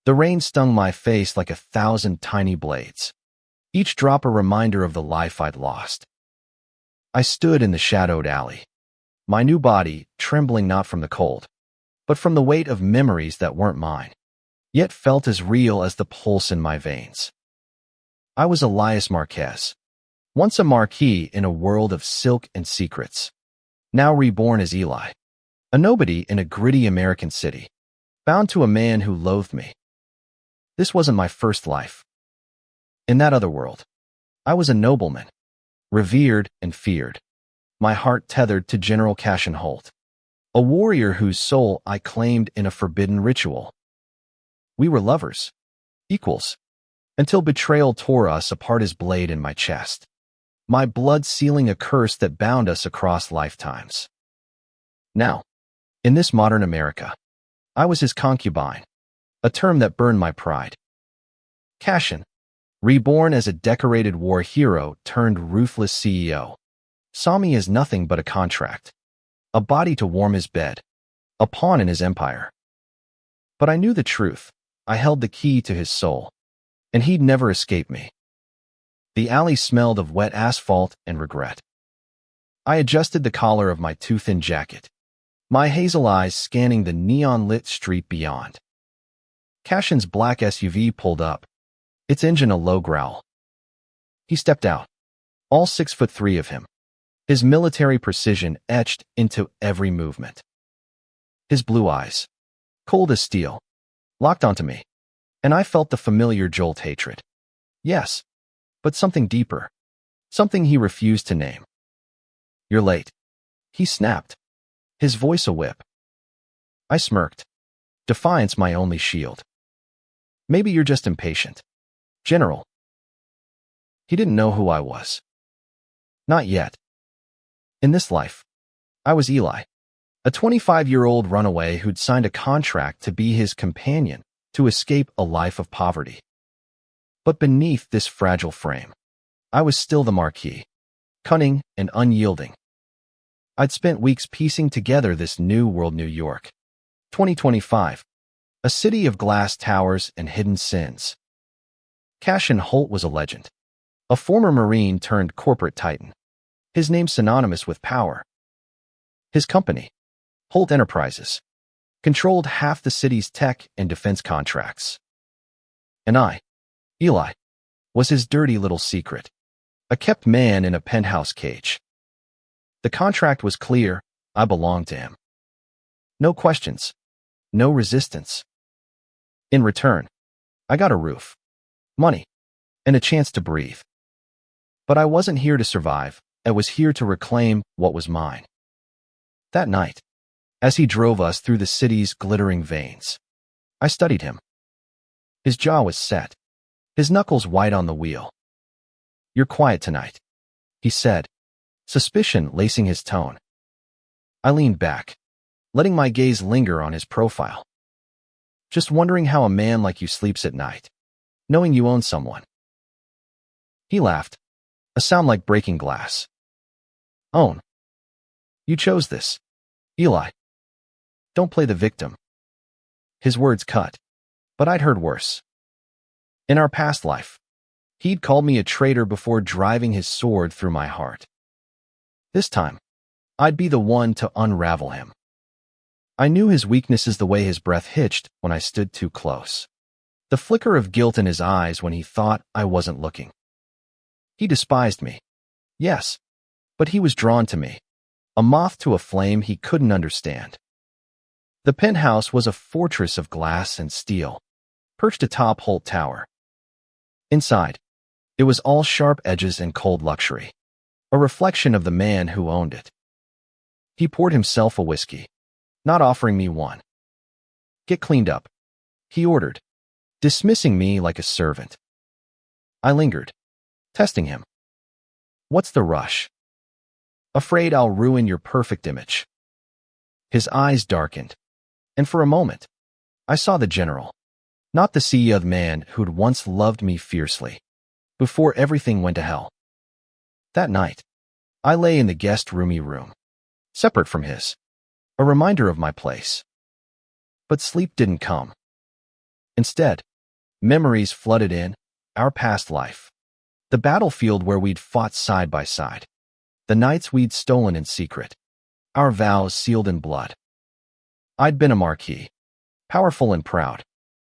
The rain stung my face like 1,000 tiny blades, each drop a reminder of the life I'd lost. I stood in the shadowed alley, my new body trembling not from the cold, but from the weight of memories that weren't mine, yet felt as real as the pulse in my veins. I was Elias Marquez, once a Marquis in a world of silk and secrets, now reborn as Eli, a nobody in a gritty American city, bound to a man who loathed me. This wasn't my first life. In that other world, I was a nobleman, revered and feared, my heart tethered to General Cashin Holt, a warrior whose soul I claimed in a forbidden ritual. We were lovers, equals, until betrayal tore us apart as blade in my chest, my blood sealing a curse that bound us across lifetimes. Now, in this modern America, I was his concubine, a term that burned my pride. Cashin, reborn as a decorated war hero turned ruthless CEO, saw me as nothing but a contract, a body to warm his bed, a pawn in his empire. But I knew the truth. I held the key to his soul, and he'd never escape me. The alley smelled of wet asphalt and regret. I adjusted the collar of my too-thin jacket, my hazel eyes scanning the neon-lit street beyond. Cashin's black SUV pulled up, its engine a low growl. He stepped out, all 6'3" of him, his military precision etched into every movement. His blue eyes, cold as steel, locked onto me, and I felt the familiar jolt hatred. Yes, but something deeper, something he refused to name. "You're late," he snapped, his voice a whip. I smirked, defiance my only shield. "Maybe you're just impatient, General." He didn't know who I was. Not yet. In this life, I was Eli, a 25-year-old runaway who'd signed a contract to be his companion to escape a life of poverty. But beneath this fragile frame, I was still the Marquis, cunning and unyielding. I'd spent weeks piecing together this new world New York, 2025, a city of glass towers and hidden sins. Cashin Holt was a legend, a former Marine turned corporate titan, his name synonymous with power. His company, Holt Enterprises, controlled half the city's tech and defense contracts. And I, Eli, was his dirty little secret, a kept man in a penthouse cage. The contract was clear. I belonged to him. No questions, no resistance. In return, I got a roof, money, and a chance to breathe. But I wasn't here to survive. I was here to reclaim what was mine. That night, as he drove us through the city's glittering veins, I studied him. His jaw was set, his knuckles white on the wheel. "You're quiet tonight," he said, suspicion lacing his tone. I leaned back, letting my gaze linger on his profile. "Just wondering how a man like you sleeps at night, knowing you own someone." He laughed, a sound like breaking glass. "Own? You chose this, Eli. Don't play the victim." His words cut, but I'd heard worse. In our past life, he'd called me a traitor before driving his sword through my heart. This time, I'd be the one to unravel him. I knew his weaknesses the way his breath hitched when I stood too close, the flicker of guilt in his eyes when he thought I wasn't looking. He despised me, yes, but he was drawn to me, a moth to a flame he couldn't understand. The penthouse was a fortress of glass and steel, perched atop Holt Tower. Inside, it was all sharp edges and cold luxury, a reflection of the man who owned it. He poured himself a whiskey, not offering me one. "Get cleaned up," he ordered, dismissing me like a servant. I lingered, testing him. "What's the rush?" "Afraid I'll ruin your perfect image." His eyes darkened, and for a moment, I saw the general, not the CEO man who'd once loved me fiercely, before everything went to hell. That night, I lay in the guest-roomy room, separate from his, a reminder of my place. But sleep didn't come. Instead, memories flooded in, our past life. The battlefield where we'd fought side by side. The nights we'd stolen in secret. Our vows sealed in blood. I'd been a Marquis, powerful and proud,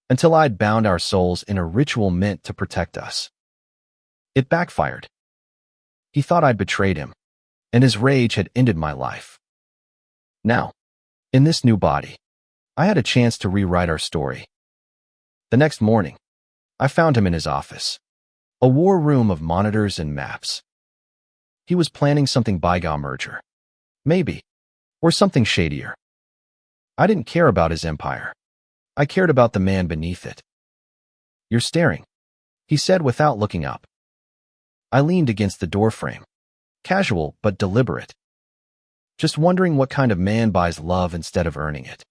until I'd bound our souls in a ritual meant to protect us. It backfired. He thought I'd betrayed him, and his rage had ended my life. Now, in this new body, I had a chance to rewrite our story. The next morning, I found him in his office, a war room of monitors and maps. He was planning something bygone merger. Maybe, or something shadier. I didn't care about his empire. I cared about the man beneath it. "You're staring," he said without looking up. I leaned against the doorframe, casual but deliberate, just wondering what kind of man buys love instead of earning it.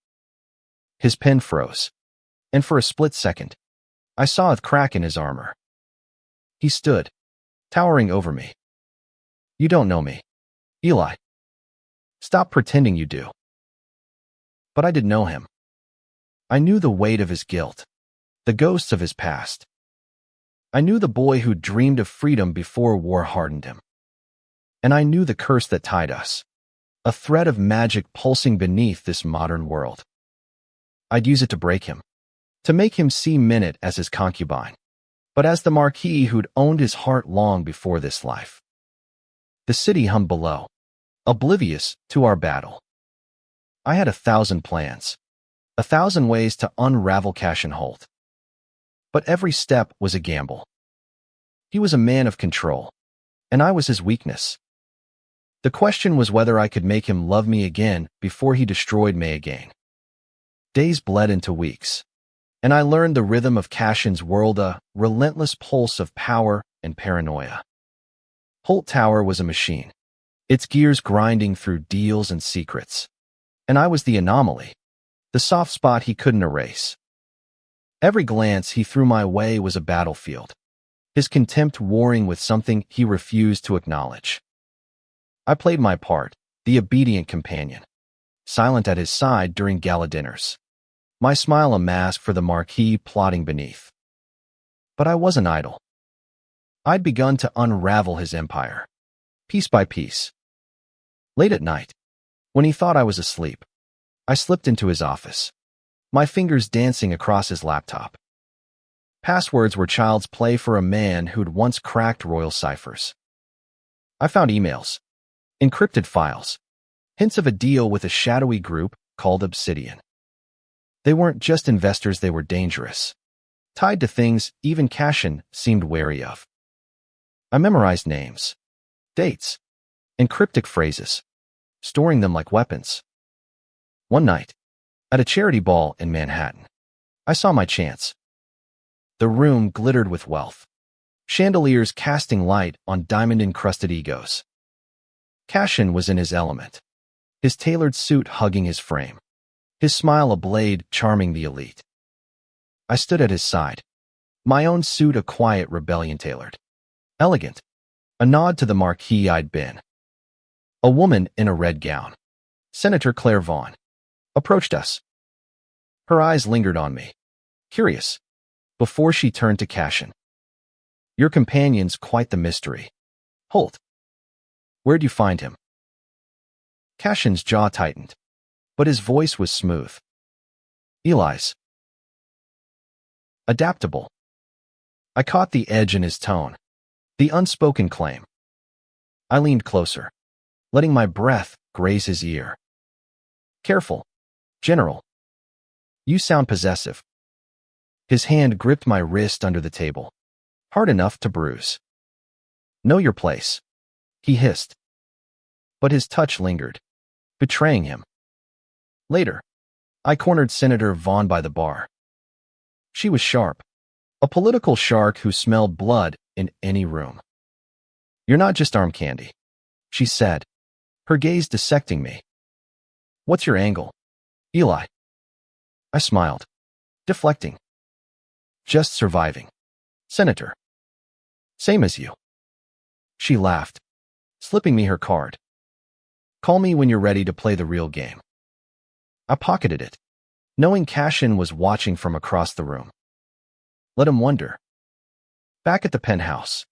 His pen froze, and for a split second, I saw a crack in his armor. He stood, towering over me. "You don't know me, Eli. Stop pretending you do." But I did know him. I knew the weight of his guilt, the ghosts of his past. I knew the boy who dreamed of freedom before war hardened him. And I knew the curse that tied us, a thread of magic pulsing beneath this modern world. I'd use it to break him, to make him see Minute as his concubine, but as the Marquis who'd owned his heart long before this life. The city hummed below, oblivious to our battle. I had 1,000 plans, 1,000 ways to unravel Cassian Holt. But every step was a gamble. He was a man of control, and I was his weakness. The question was whether I could make him love me again before he destroyed me again. Days bled into weeks, and I learned the rhythm of Cassian's world, a relentless pulse of power and paranoia. Holt Tower was a machine, its gears grinding through deals and secrets. And I was the anomaly, the soft spot he couldn't erase. Every glance he threw my way was a battlefield, his contempt warring with something he refused to acknowledge. I played my part, the obedient companion, silent at his side during gala dinners, my smile a mask for the Marquis plotting beneath. But I wasn't idle. I'd begun to unravel his empire, piece by piece. Late at night, when he thought I was asleep, I slipped into his office, my fingers dancing across his laptop. Passwords were child's play for a man who'd once cracked royal ciphers. I found emails, encrypted files, hints of a deal with a shadowy group called Obsidian. They weren't just investors, they were dangerous, tied to things even Cassian seemed wary of. I memorized names, dates, and cryptic phrases, storing them like weapons. One night, at a charity ball in Manhattan, I saw my chance. The room glittered with wealth, chandeliers casting light on diamond-encrusted egos. Cassian was in his element, his tailored suit hugging his frame, his smile a blade charming the elite. I stood at his side, my own suit a quiet rebellion tailored, elegant, a nod to the Marquis I'd been. A woman in a red gown, Senator Claire Vaughn, approached us. Her eyes lingered on me, curious, before she turned to Cassian. "Your companion's quite the mystery. Holt. Where'd you find him?" Cassian's jaw tightened, but his voice was smooth. "Eli's. Adaptable." I caught the edge in his tone, the unspoken claim. I leaned closer, letting my breath graze his ear. "Careful, General. You sound possessive." His hand gripped my wrist under the table, hard enough to bruise. "Know your place," he hissed. But his touch lingered, betraying him. Later, I cornered Senator Vaughn by the bar. She was sharp, a political shark who smelled blood in any room. "You're not just arm candy," she said, her gaze dissecting me. "What's your angle, Eli?" I smiled, deflecting. "Just surviving, Senator. Same as you." She laughed, slipping me her card. "Call me when you're ready to play the real game." I pocketed it, knowing Cassian was watching from across the room. Let him wonder. Back at the penthouse,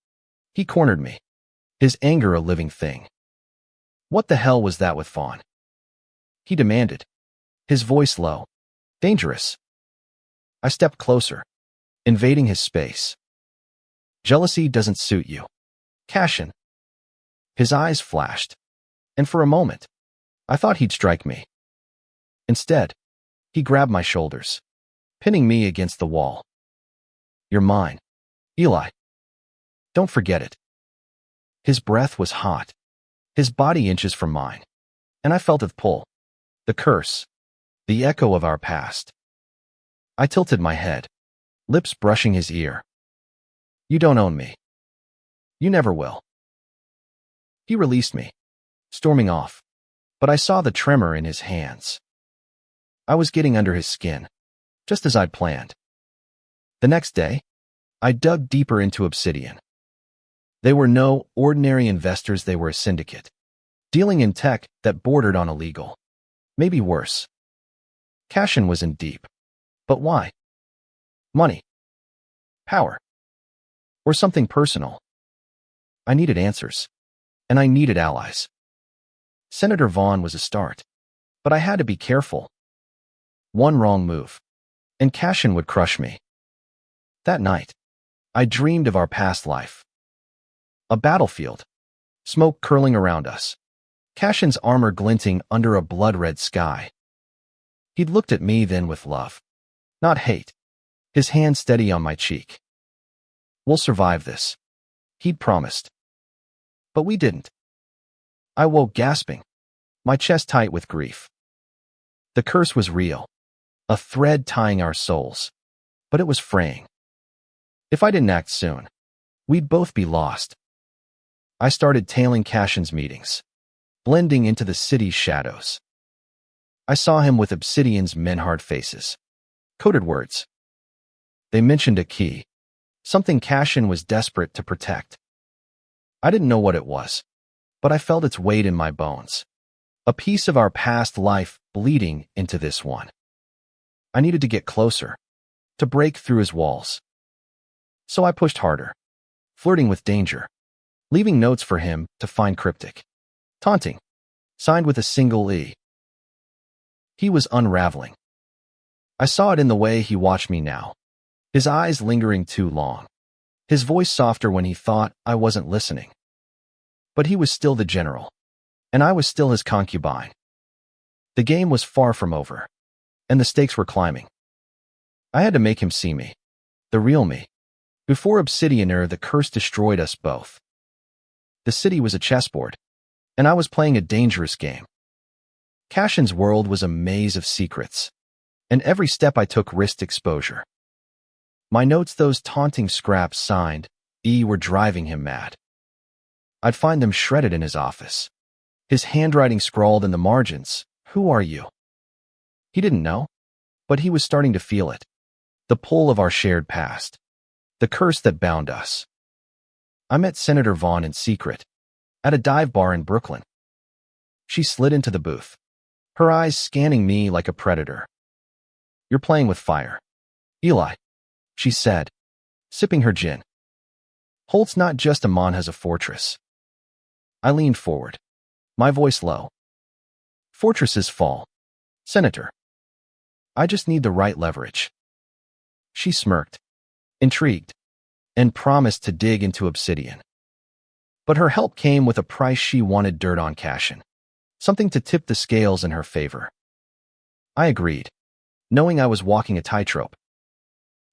he cornered me, his anger a living thing. What the hell was that with Fawn? He demanded, his voice low. Dangerous. I stepped closer, invading his space. Jealousy doesn't suit you. Cashin. His eyes flashed, and for a moment, I thought he'd strike me. Instead, he grabbed my shoulders, pinning me against the wall. You're mine, Eli. Don't forget it. His breath was hot, his body inches from mine, and I felt the pull, the curse, the echo of our past. I tilted my head, lips brushing his ear. You don't own me. You never will. He released me, storming off, but I saw the tremor in his hands. I was getting under his skin, just as I'd planned. The next day, I dug deeper into Obsidian. They were no ordinary investors, they were a syndicate, dealing in tech that bordered on illegal. Maybe worse. Cashin was in deep. But why? Money? Power? Or something personal? I needed answers, and I needed allies. Senator Vaughn was a start, but I had to be careful. One wrong move, and Cashin would crush me. That night, I dreamed of our past life. A battlefield, smoke curling around us, Cashin's armor glinting under a blood-red sky. He'd looked at me then with love, not hate, his hand steady on my cheek. We'll survive this, he'd promised. But we didn't. I woke gasping, my chest tight with grief. The curse was real, a thread tying our souls, but it was fraying. If I didn't act soon, we'd both be lost. I started tailing Cashin's meetings, blending into the city's shadows. I saw him with Obsidian's men-hard faces, coded words. They mentioned a key, something Cashin was desperate to protect. I didn't know what it was, but I felt its weight in my bones, a piece of our past life bleeding into this one. I needed to get closer, to break through his walls. So I pushed harder, flirting with danger, leaving notes for him to find cryptic, taunting, signed with a single E. He was unraveling. I saw it in the way he watched me now, his eyes lingering too long, his voice softer when he thought I wasn't listening. But he was still the general, and I was still his concubine. The game was far from over, and the stakes were climbing. I had to make him see me, the real me. Before Obsidianer, the curse destroyed us both. The city was a chessboard, and I was playing a dangerous game. Cashin's world was a maze of secrets, and every step I took risked exposure. My notes, those taunting scraps signed E, were driving him mad. I'd find them shredded in his office, his handwriting scrawled in the margins. Who are you? He didn't know, but he was starting to feel it. The pull of our shared past, the curse that bound us. I met Senator Vaughn in secret, at a dive bar in Brooklyn. She slid into the booth, her eyes scanning me like a predator. You're playing with fire, Eli, she said, sipping her gin. Holt's not just a man, has a fortress. I leaned forward, my voice low. Fortresses fall, Senator. I just need the right leverage. She smirked, intrigued, and promised to dig into Obsidian. But her help came with a price. She wanted dirt on Cashin, something to tip the scales in her favor. I agreed, knowing I was walking a tightrope.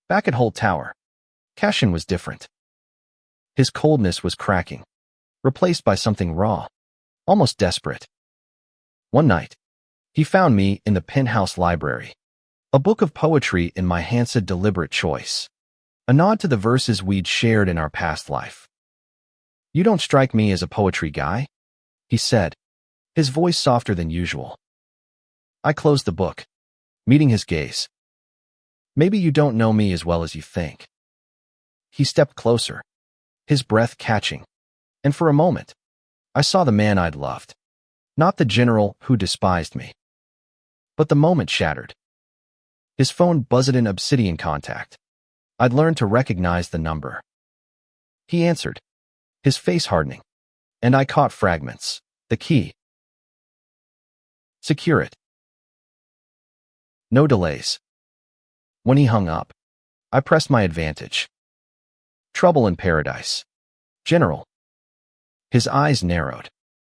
Back at Holt Tower, Cashin was different. His coldness was cracking, replaced by something raw, almost desperate. One night, he found me in the penthouse library, a book of poetry in my hands, a deliberate choice, a nod to the verses we'd shared in our past life. You don't strike me as a poetry guy, he said, his voice softer than usual. I closed the book, meeting his gaze. Maybe you don't know me as well as you think. He stepped closer, his breath catching, and for a moment, I saw the man I'd loved, not the general who despised me. But the moment shattered. His phone buzzed in Obsidian contact. I'd learned to recognize the number. He answered, his face hardening, and I caught fragments. The key. Secure it. No delays. When he hung up, I pressed my advantage. Trouble in paradise. General. His eyes narrowed,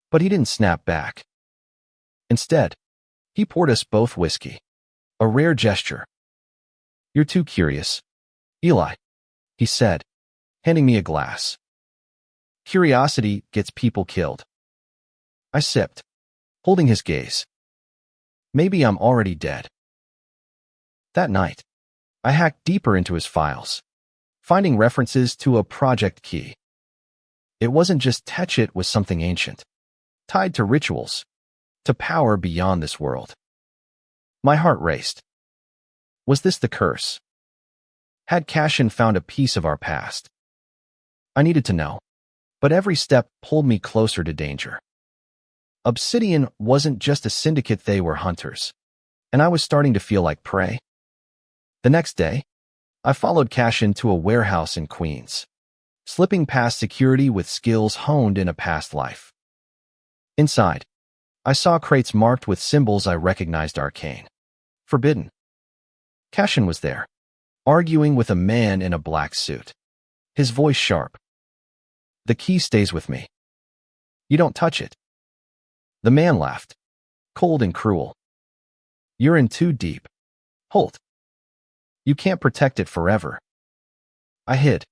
but he didn't snap back. Instead, he poured us both whiskey, a rare gesture. You're too curious, Eli, he said, handing me a glass. Curiosity gets people killed. I sipped, holding his gaze. Maybe I'm already dead. That night, I hacked deeper into his files, finding references to a project key. It wasn't just tech, it was something ancient, tied to rituals, to power beyond this world. My heart raced. Was this the curse? Had Cassian found a piece of our past? I needed to know, but every step pulled me closer to danger. Obsidian wasn't just a syndicate, they were hunters, and I was starting to feel like prey. The next day, I followed Cassian to a warehouse in Queens, slipping past security with skills honed in a past life. Inside, I saw crates marked with symbols I recognized: arcane, forbidden. Cassian was there, arguing with a man in a black suit, his voice sharp. The key stays with me. You don't touch it. The man laughed, cold and cruel. You're in too deep, Holt. You can't protect it forever. I hid,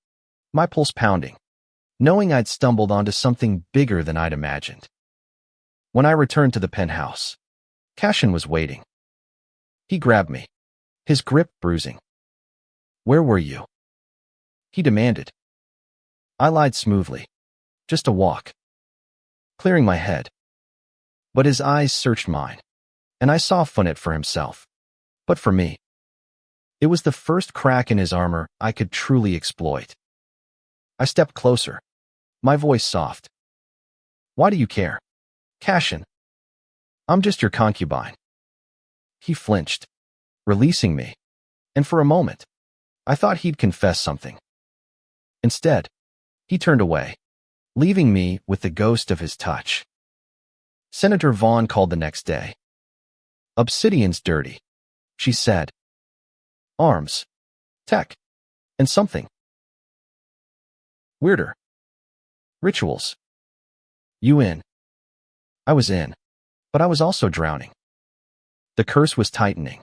my pulse pounding, knowing I'd stumbled onto something bigger than I'd imagined. When I returned to the penthouse, Cassian was waiting. He grabbed me, his grip bruising. Where were you? He demanded. I lied smoothly. Just a walk. Clearing my head. But his eyes searched mine, and I saw Funnet for himself. But for me, it was the first crack in his armor I could truly exploit. I stepped closer, my voice soft. Why do you care, Cassian? I'm just your concubine. He flinched, releasing me, and for a moment, I thought he'd confess something. Instead, he turned away, leaving me with the ghost of his touch. Senator Vaughn called the next day. Obsidian's dirty, she said. Arms, tech, and something weirder. Rituals. You in? I was in, but I was also drowning. The curse was tightening.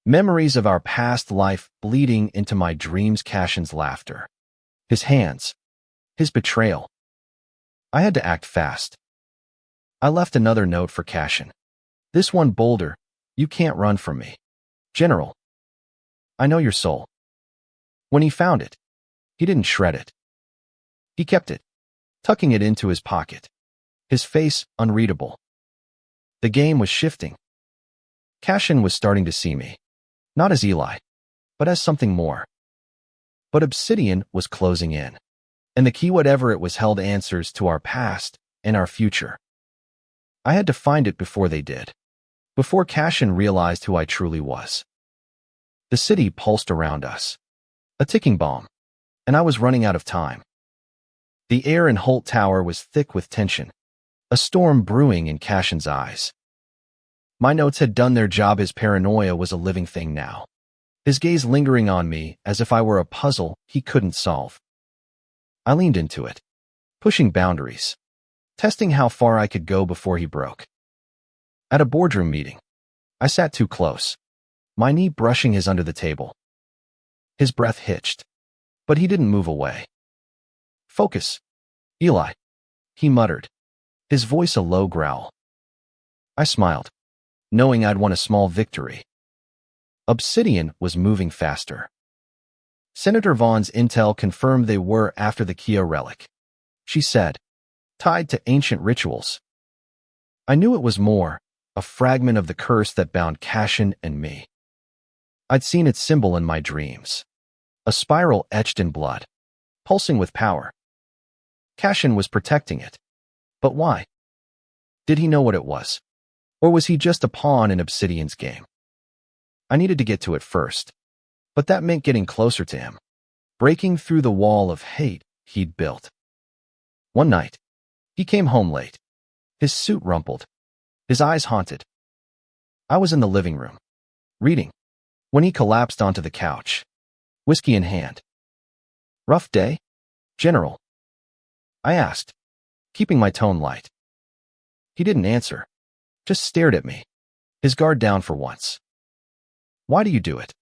Memories of our past life bleeding into my dreams. Cassian's laughter. His hands. His betrayal. I had to act fast. I left another note for Cassian. This one bolder. You can't run from me. General. I know your soul. When he found it, he didn't shred it. He kept it, tucking it into his pocket, his face unreadable. The game was shifting. Cassian was starting to see me, not as Eli, but as something more. But Obsidian was closing in, and the key, whatever it was, held answers to our past and our future. I had to find it before they did, before Cassian realized who I truly was. The city pulsed around us, a ticking bomb, and I was running out of time. The air in Holt Tower was thick with tension, a storm brewing in Cassian's eyes. My notes had done their job. His paranoia was a living thing now, his gaze lingering on me as if I were a puzzle he couldn't solve. I leaned into it, pushing boundaries, testing how far I could go before he broke. At a boardroom meeting, I sat too close, my knee brushing his under the table. His breath hitched, but he didn't move away. Focus, Eli, he muttered, his voice a low growl. I smiled, knowing I'd won a small victory. Obsidian was moving faster. Senator Vaughn's intel confirmed they were after the Kia relic, she said, tied to ancient rituals. I knew it was more, a fragment of the curse that bound Cassian and me. I'd seen its symbol in my dreams, a spiral etched in blood, pulsing with power. Cassian was protecting it. But why? Did he know what it was? Or was he just a pawn in Obsidian's game? I needed to get to it first, but that meant getting closer to him, breaking through the wall of hate he'd built. One night, he came home late, his suit rumpled, his eyes haunted. I was in the living room, reading, when he collapsed onto the couch, whiskey in hand. "Rough day, General?" I asked, keeping my tone light. He didn't answer, just stared at me, his guard down for once. "Why do you do it?"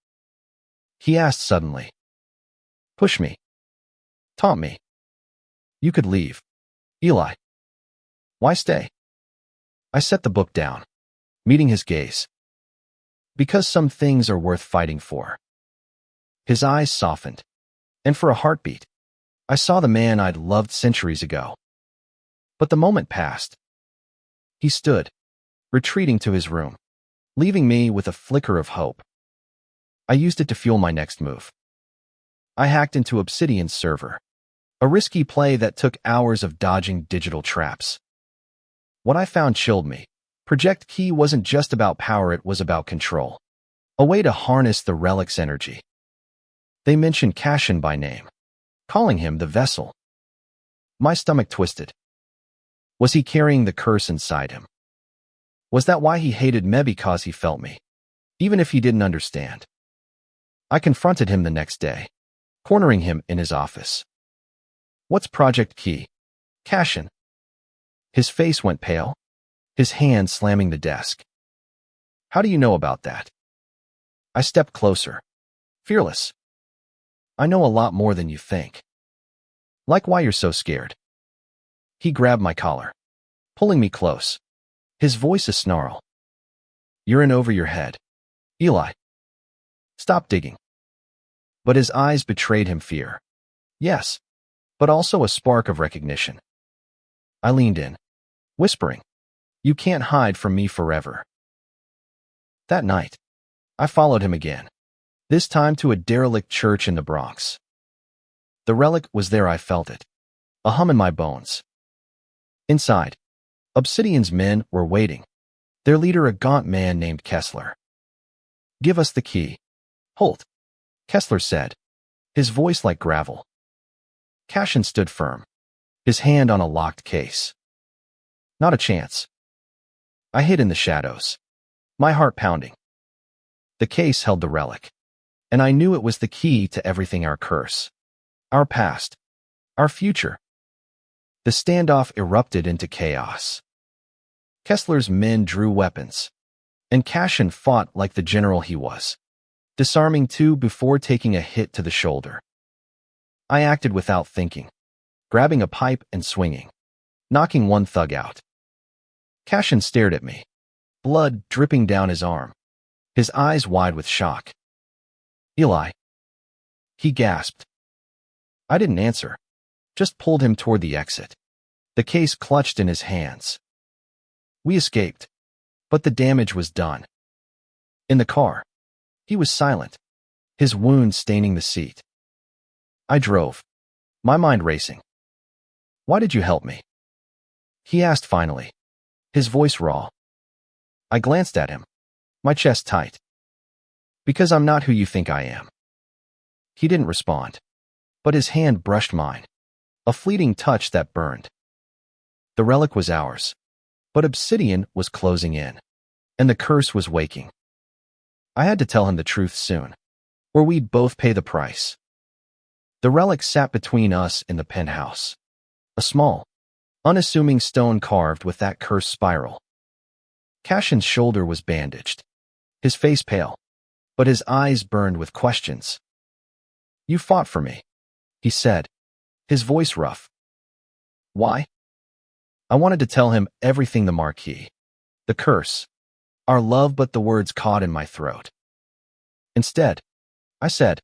he asked suddenly. "Push me. Taunt me. You could leave. Eli. Why stay?" I set the book down, meeting his gaze. "Because some things are worth fighting for." His eyes softened, and for a heartbeat, I saw the man I'd loved centuries ago. But the moment passed. He stood, retreating to his room, leaving me with a flicker of hope. I used it to fuel my next move. I hacked into Obsidian's server, a risky play that took hours of dodging digital traps. What I found chilled me. Project Key wasn't just about power, it was about control. A way to harness the relic's energy. They mentioned Cashin by name, calling him the vessel. My stomach twisted. Was he carrying the curse inside him? Was that why he hated me? Because he felt me, even if he didn't understand. I confronted him the next day, cornering him in his office. "What's Project Key, Cashin?" His face went pale, his hand slamming the desk. "How do you know about that?" I stepped closer, fearless. "I know a lot more than you think." "Like why you're so scared?" He grabbed my collar, pulling me close, his voice a snarl. "You're in over your head, Eli. Stop digging." But his eyes betrayed him fear. Yes, but also a spark of recognition. I leaned in, whispering, "You can't hide from me forever." That night, I followed him again, this time to a derelict church in the Bronx. The relic was there, I felt it, a hum in my bones. Inside, Obsidian's men were waiting, their leader a gaunt man named Kessler. "Give us the key, Holt," Kessler said, his voice like gravel. Cashin stood firm, his hand on a locked case. "Not a chance." I hid in the shadows, my heart pounding. The case held the relic, and I knew it was the key to everything: our curse, our past, our future. The standoff erupted into chaos. Kessler's men drew weapons, and Cashin fought like the general he was, disarming two before taking a hit to the shoulder. I acted without thinking, grabbing a pipe and swinging, knocking one thug out. Cashin stared at me, blood dripping down his arm, his eyes wide with shock. "Eli," he gasped. I didn't answer, just pulled him toward the exit, the case clutched in his hands. We escaped, but the damage was done. In the car, he was silent, his wound staining the seat. I drove, my mind racing. "Why did you help me?" he asked finally, his voice raw. I glanced at him, my chest tight. "Because I'm not who you think I am." He didn't respond, but his hand brushed mine, a fleeting touch that burned. The relic was ours, but Obsidian was closing in, and the curse was waking. I had to tell him the truth soon, or we'd both pay the price. The relic sat between us in the penthouse, a small, unassuming stone carved with that cursed spiral. Cashin's shoulder was bandaged, his face pale, but his eyes burned with questions. "You fought for me," he said, his voice rough. "Why?" I wanted to tell him everything: the Marquis, the curse, our love, but the words caught in my throat. Instead, I said,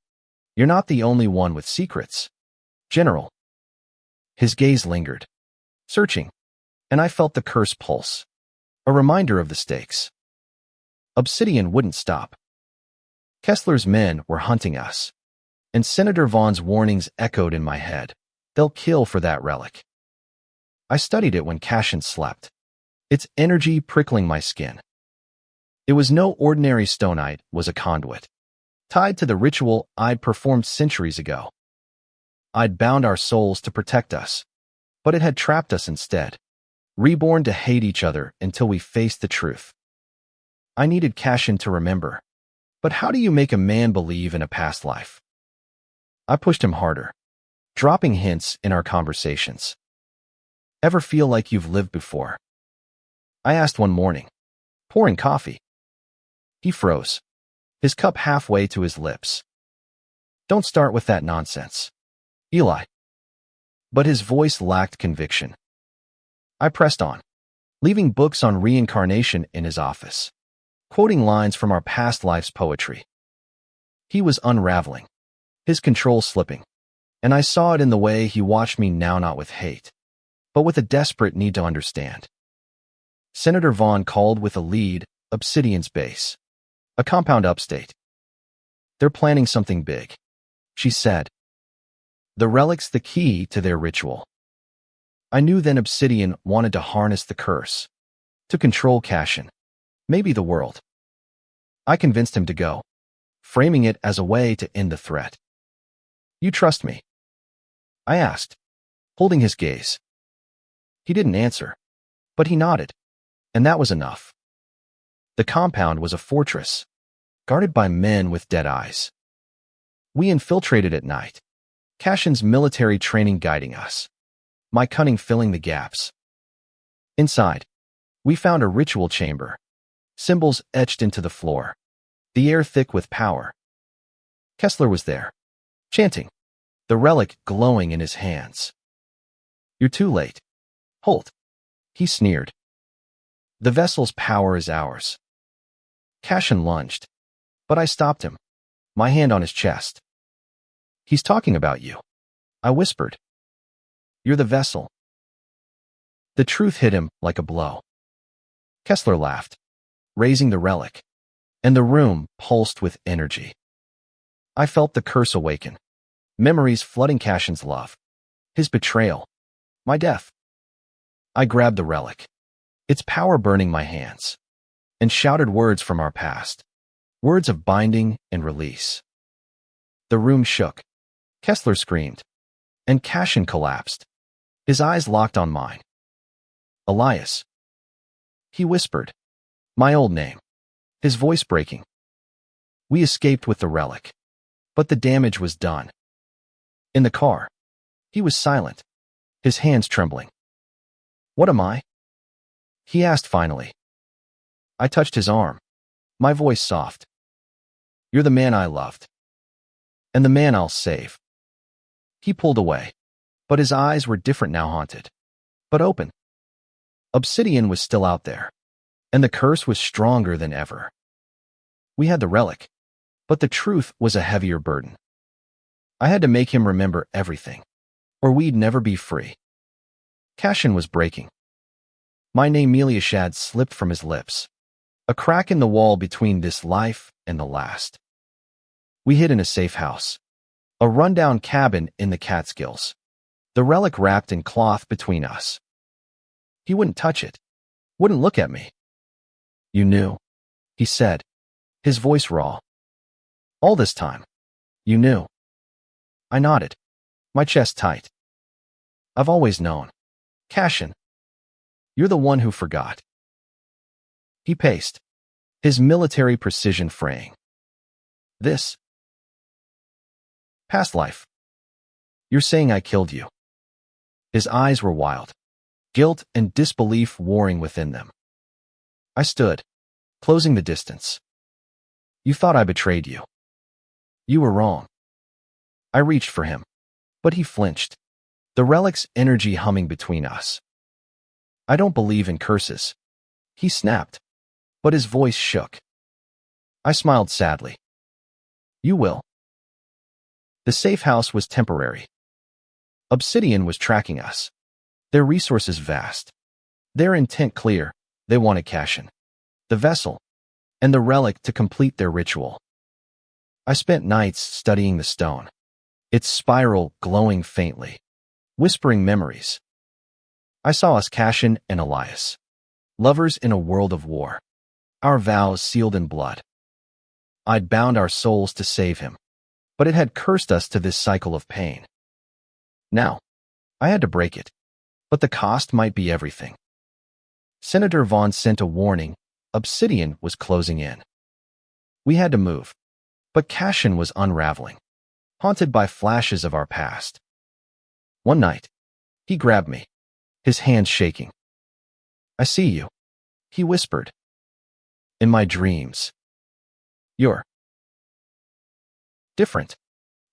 "You're not the only one with secrets, General." His gaze lingered, searching, and I felt the curse pulse, a reminder of the stakes. Obsidian wouldn't stop. Kessler's men were hunting us, and Senator Vaughn's warnings echoed in my head. They'll kill for that relic. I studied it when Cashin slept, its energy prickling my skin. It was no ordinary stonite, was a conduit, tied to the ritual I'd performed centuries ago. I'd bound our souls to protect us, but it had trapped us instead, reborn to hate each other until we faced the truth. I needed Cashin to remember. But how do you make a man believe in a past life? I pushed him harder, dropping hints in our conversations. Ever feel like you've lived before? I asked one morning, pouring coffee. He froze, his cup halfway to his lips. Don't start with that nonsense, Eli. But his voice lacked conviction. I pressed on, leaving books on reincarnation in his office, quoting lines from our past life's poetry. He was unraveling, his control slipping, and I saw it in the way he watched me now, not with hate, but with a desperate need to understand. Senator Vaughn called with a lead, Obsidian's base, a compound upstate. They're planning something big, she said. The relic's the key to their ritual. I knew then Obsidian wanted to harness the curse, to control Cashin, maybe the world. I convinced him to go, framing it as a way to end the threat. You trust me? I asked, holding his gaze. He didn't answer, but he nodded, and that was enough. The compound was a fortress, guarded by men with dead eyes. We infiltrated at night, Cashin's military training guiding us, my cunning filling the gaps. Inside, we found a ritual chamber, symbols etched into the floor, the air thick with power. Kessler was there, chanting, the relic glowing in his hands. You're too late, Holt, he sneered. The vessel's power is ours. Cashin lunged, but I stopped him, my hand on his chest. He's talking about you, I whispered. You're the vessel. The truth hit him like a blow. Kessler laughed, raising the relic, and the room pulsed with energy. I felt the curse awaken, memories flooding Cashin's love, his betrayal, my death. I grabbed the relic, its power burning my hands, and shouted words from our past, words of binding and release. The room shook, Kessler screamed, and Cashin collapsed, his eyes locked on mine. Elias. He whispered, my old name, his voice breaking. We escaped with the relic, but the damage was done. In the car, he was silent, his hands trembling. What am I? He asked finally. I touched his arm, my voice soft. You're the man I loved, and the man I'll save. He pulled away, but his eyes were different now, haunted, but open. Obsidian was still out there, and the curse was stronger than ever. We had the relic, but the truth was a heavier burden. I had to make him remember everything, or we'd never be free. Cashin was breaking. My name Meliashad slipped from his lips, a crack in the wall between this life and the last. We hid in a safe house, a rundown cabin in the Catskills, the relic wrapped in cloth between us. He wouldn't touch it, wouldn't look at me. You knew, he said, his voice raw. All this time, you knew. I nodded, my chest tight. I've always known. Cashin, you're the one who forgot. He paced, his military precision fraying. This past life. You're saying I killed you. His eyes were wild, guilt and disbelief warring within them. I stood, closing the distance. You thought I betrayed you. You were wrong. I reached for him, but he flinched, the relic's energy humming between us. I don't believe in curses, he snapped, but his voice shook. I smiled sadly. You will. The safe house was temporary. Obsidian was tracking us, their resources vast, their intent clear. They wanted Cashin, the vessel, and the relic to complete their ritual. I spent nights studying the stone, its spiral glowing faintly, whispering memories. I saw us, Cashin and Elias, lovers in a world of war, our vows sealed in blood. I'd bound our souls to save him, but it had cursed us to this cycle of pain. Now, I had to break it, but the cost might be everything. Senator Vaughn sent a warning. Obsidian was closing in. We had to move, but Cashin was unraveling, haunted by flashes of our past. One night, he grabbed me, his hands shaking. "I see you," he whispered. "In my dreams. You're different,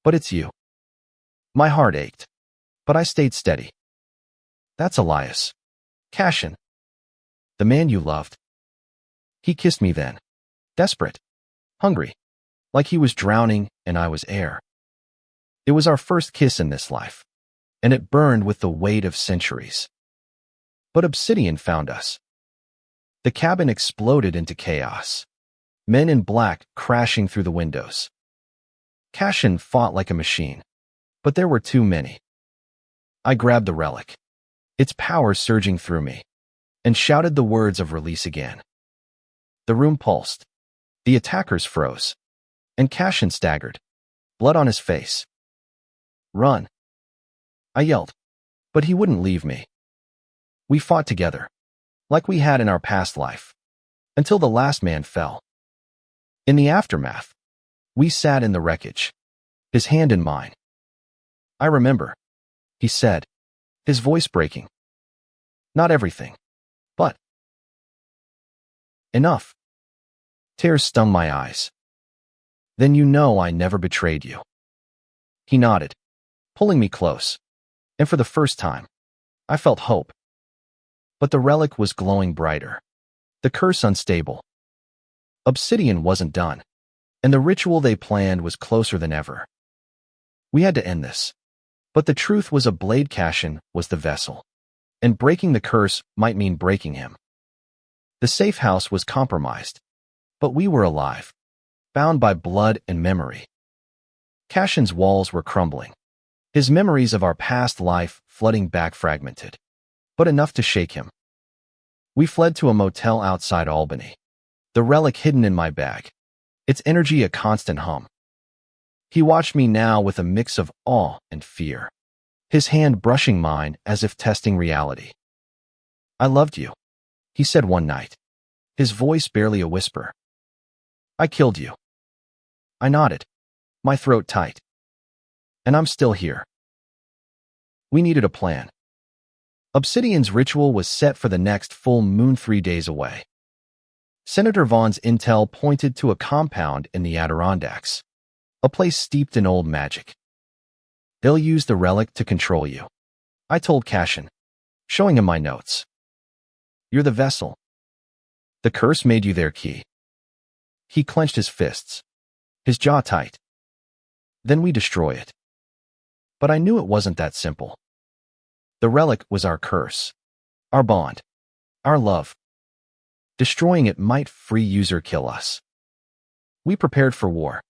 but it's you." My heart ached, but I stayed steady. "That's Elias. Cashin. The man you loved." He kissed me then, desperate, hungry, like he was drowning and I was air. It was our first kiss in this life, and it burned with the weight of centuries. But Obsidian found us. The cabin exploded into chaos, men in black crashing through the windows. Cashin fought like a machine, but there were too many. I grabbed the relic, its power surging through me, and shouted the words of release again. The room pulsed. The attackers froze, and Cashin staggered, blood on his face. "Run!" I yelled, but he wouldn't leave me. We fought together, like we had in our past life, until the last man fell. In the aftermath, we sat in the wreckage, his hand in mine. "I remember," he said, his voice breaking. "Not everything, but enough." Tears stung my eyes. "Then you know I never betrayed you." He nodded, pulling me close, and for the first time, I felt hope. But the relic was glowing brighter, the curse unstable. Obsidian wasn't done, and the ritual they planned was closer than ever. We had to end this. But the truth was a blade Cashin was the vessel, and breaking the curse might mean breaking him. The safe house was compromised, but we were alive, bound by blood and memory. Cashin's walls were crumbling, his memories of our past life flooding back fragmented, but enough to shake him. We fled to a motel outside Albany, the relic hidden in my bag, its energy a constant hum. He watched me now with a mix of awe and fear, his hand brushing mine as if testing reality. "I loved you," he said one night, his voice barely a whisper. "I killed you." I nodded, my throat tight. "And I'm still here." We needed a plan. Obsidian's ritual was set for the next full moon 3 days away. Senator Vaughn's intel pointed to a compound in the Adirondacks, a place steeped in old magic. "They'll use the relic to control you," I told Cashin, showing him my notes. "You're the vessel. The curse made you their key." He clenched his fists, his jaw tight. "Then we destroy it." But I knew it wasn't that simple. The relic was our curse, our bond, our love. Destroying it might free user kill us. We prepared for war.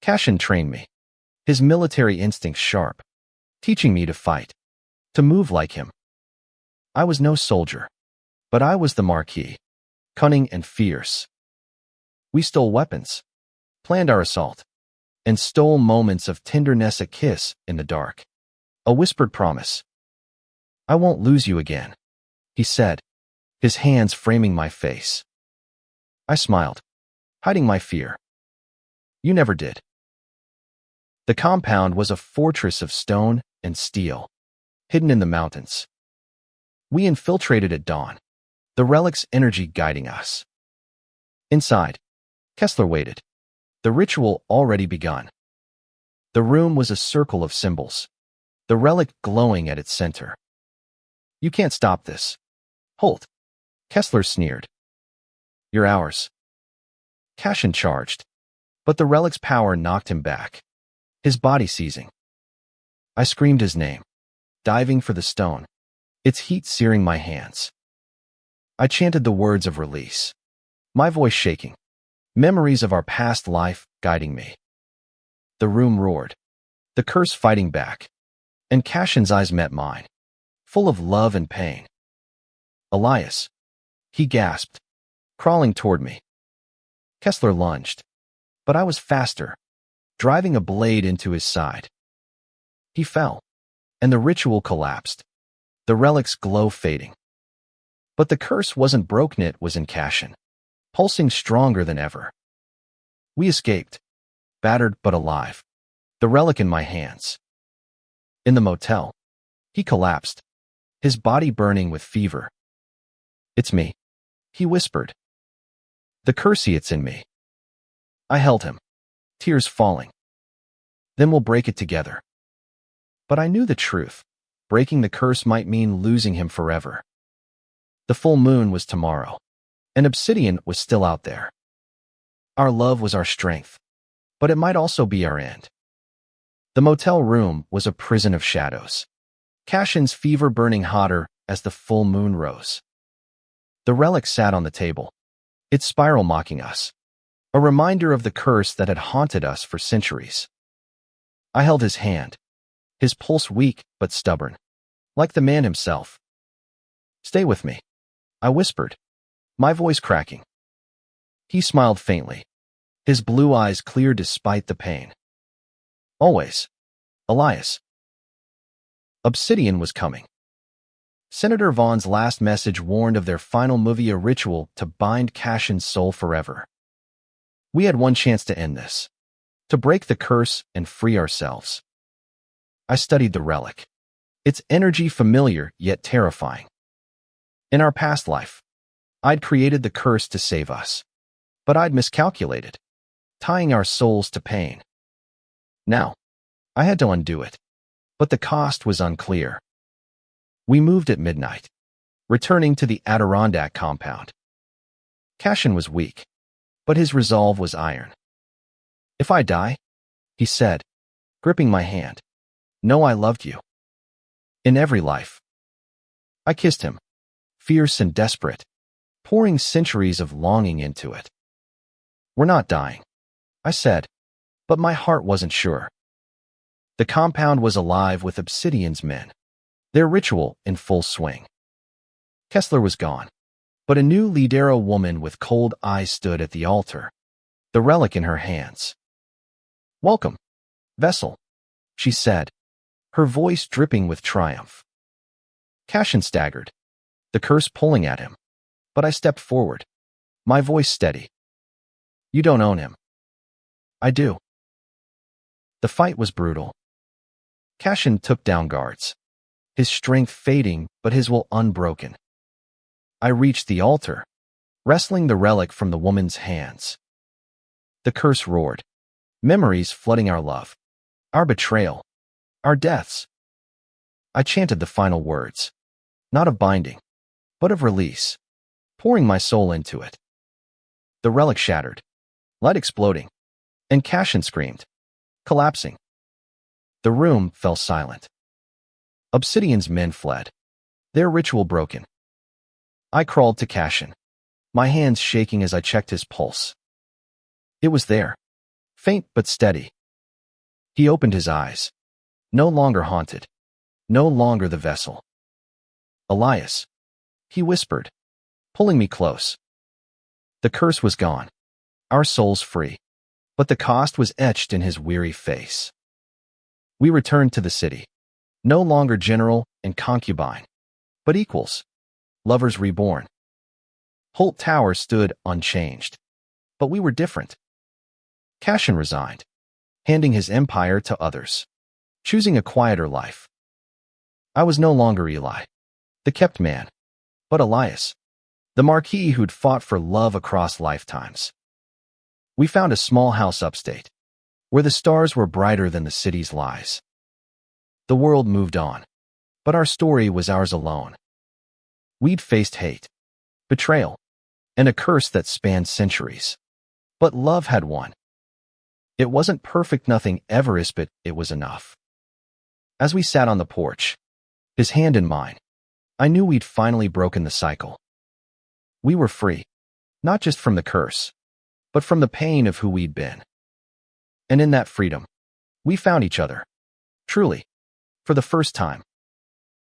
Cashin trained me, his military instincts sharp, teaching me to fight, to move like him. I was no soldier, but I was the Marquis, cunning and fierce. We stole weapons, planned our assault, and stole moments of tenderness, a kiss in the dark, a whispered promise. "I won't lose you again," he said, his hands framing my face. I smiled, hiding my fear. "You never did." The compound was a fortress of stone and steel, hidden in the mountains. We infiltrated at dawn, the relic's energy guiding us. Inside, Kessler waited, the ritual already begun. The room was a circle of symbols, the relic glowing at its center. "You can't stop this. Holt," Kessler sneered. "You're ours." Cashin charged, but the relic's power knocked him back, his body seizing. I screamed his name, diving for the stone, its heat searing my hands. I chanted the words of release, my voice shaking, memories of our past life guiding me. The room roared, the curse fighting back, and Cashin's eyes met mine, full of love and pain. "Elias," he gasped, crawling toward me. Kessler lunged, but I was faster, driving a blade into his side. He fell, and the ritual collapsed, the relic's glow fading. But the curse wasn't broken, it was in Cashin, pulsing stronger than ever. We escaped, battered but alive, the relic in my hands. In the motel, he collapsed, his body burning with fever. "It's me," he whispered. "The curse, it's in me." I held him, tears falling. "Then we'll break it together." But I knew the truth. Breaking the curse might mean losing him forever. The full moon was tomorrow, and Obsidian was still out there. Our love was our strength, but it might also be our end. The motel room was a prison of shadows, Cashin's fever burning hotter as the full moon rose. The relic sat on the table, its spiral mocking us, a reminder of the curse that had haunted us for centuries. I held his hand, his pulse weak but stubborn, like the man himself. "Stay with me," I whispered, my voice cracking. He smiled faintly, his blue eyes clear despite the pain. "Always, Elias." Obsidian was coming. Senator Vaughn's last message warned of their final movie, a ritual to bind Cashin's soul forever. We had one chance to end this, to break the curse and free ourselves. I studied the relic, its energy familiar yet terrifying. In our past life, I'd created the curse to save us, but I'd miscalculated, tying our souls to pain. Now, I had to undo it, but the cost was unclear. We moved at midnight, returning to the Adirondack compound. Cashin was weak, but his resolve was iron. "If I die," he said, gripping my hand, "know I loved you. In every life." I kissed him, fierce and desperate, pouring centuries of longing into it. "We're not dying," I said, but my heart wasn't sure. The compound was alive with Obsidian's men, their ritual in full swing. Kessler was gone, but a new Lidero woman with cold eyes stood at the altar, the relic in her hands. "Welcome, vessel," she said, her voice dripping with triumph. Cashin staggered, the curse pulling at him, but I stepped forward, my voice steady. "You don't own him." "I do." The fight was brutal. Cashin took down guards, his strength fading but his will unbroken. I reached the altar, wresting the relic from the woman's hands. The curse roared, memories flooding our love, our betrayal, our deaths. I chanted the final words, not of binding, but of release, pouring my soul into it. The relic shattered, light exploding, and Cashin screamed, collapsing. The room fell silent. Obsidian's men fled, their ritual broken. I crawled to Cashin, my hands shaking as I checked his pulse. It was there, faint but steady. He opened his eyes, no longer haunted, no longer the vessel. "Elias," he whispered, pulling me close. The curse was gone, our souls free, but the cost was etched in his weary face. We returned to the city, no longer general and concubine, but equals, lovers reborn. Holt Tower stood unchanged, but we were different. Cashin resigned, handing his empire to others, choosing a quieter life. I was no longer Eli, the kept man, but Elias, the Marquis who'd fought for love across lifetimes. We found a small house upstate, where the stars were brighter than the city's lies. The world moved on, but our story was ours alone. We'd faced hate, betrayal, and a curse that spanned centuries. But love had won. It wasn't perfect, nothing ever is, but it was enough. As we sat on the porch, his hand in mine, I knew we'd finally broken the cycle. We were free, not just from the curse, but from the pain of who we'd been. And in that freedom, we found each other, truly, for the first time.